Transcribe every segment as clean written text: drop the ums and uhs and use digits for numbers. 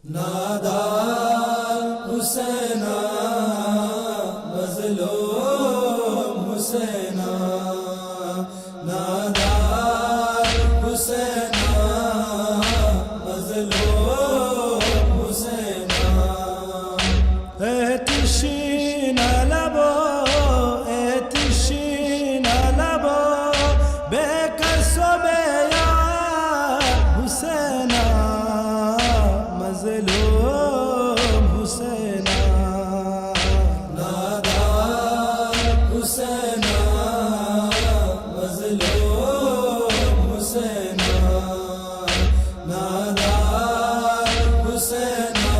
نادار حسینا مظلوم حسینا نادار حسینا مظلوم حسینا تشنہ لبا تشنہ لبا بے کس و بے یار حسینا مظلوم حسینا نادار حسینا مظلوم حسینا نادار حسینا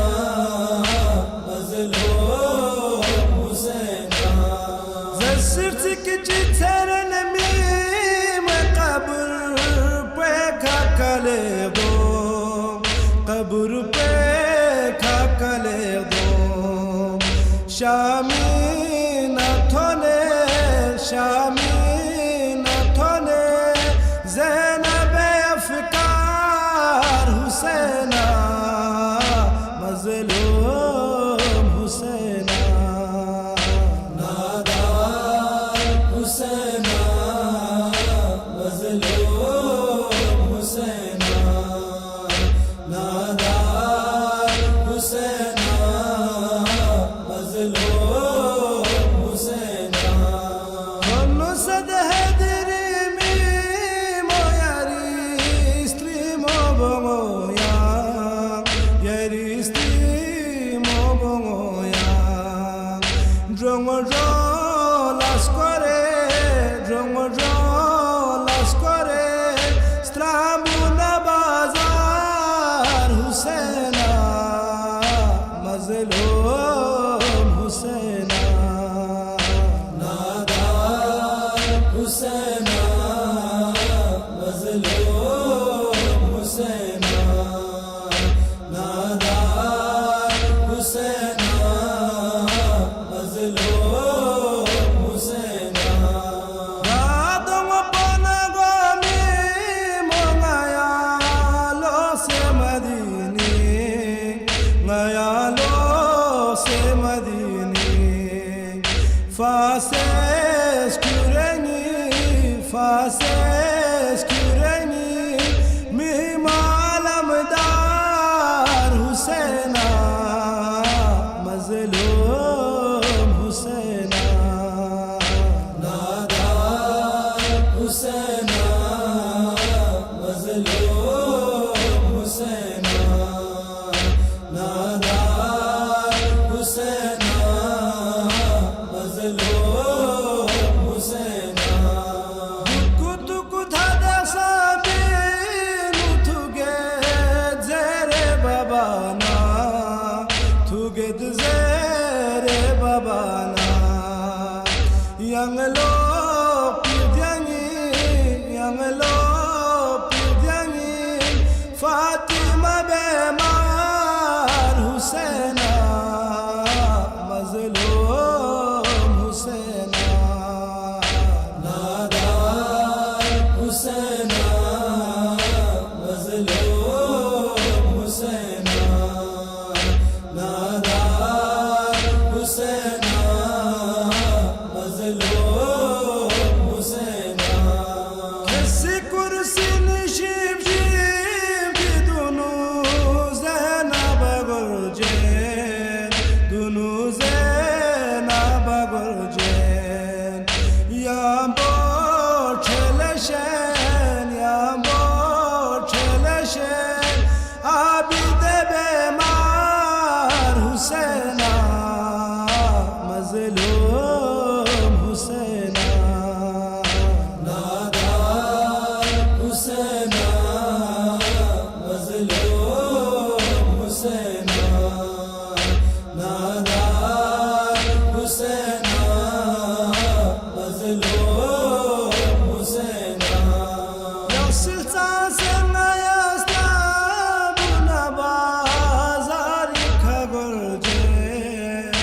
مظلوم حسینا زسرتك جترن ميم قبر بيكا كاليدو قبر بيكا كاليدو شامينا توني شامينا توني زينب افكار حسينا مظلوم حسينا نادار حسینا مظلوم حسینا نادار حسینا مظلوم حسینا ونصد هدري ميمو ياريستري موبويا ياريستري موبويا Drongo las cuore strambuna bazar Husena Mazlum Husena نادار حسینا مظلوم حسینا نادار حسینا مظلوم حسینا Radom panagami mongaya lo se madini ngaya lo se madini fases kureni mi malam dar Husena mazlum Husena نادار حسینا مظلوم حسینا نادار حسینا مظلوم حسینا Kutuku thada sabinu thuge zere babana thuge zere babana yang lo pidyangi Fatima bemar Husena mazlum Husena نادار حسینا مظلوم حسینا نادار حسینا مظلوم حسینا Kesi kursi nişip jip dunu Zeynep görcen dunu Zeynep görcen Yambo çeleşen Abide bemar Husena mazlum Husena نادار حسینا مظلوم حسینا نادار حسینا مظلوم حسینا Yasılsan sen ayazda buna bazarı kagolcen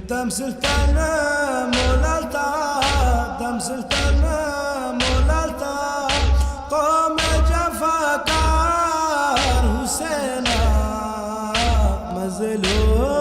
Dam sultanı molalta قام جمع مظلوم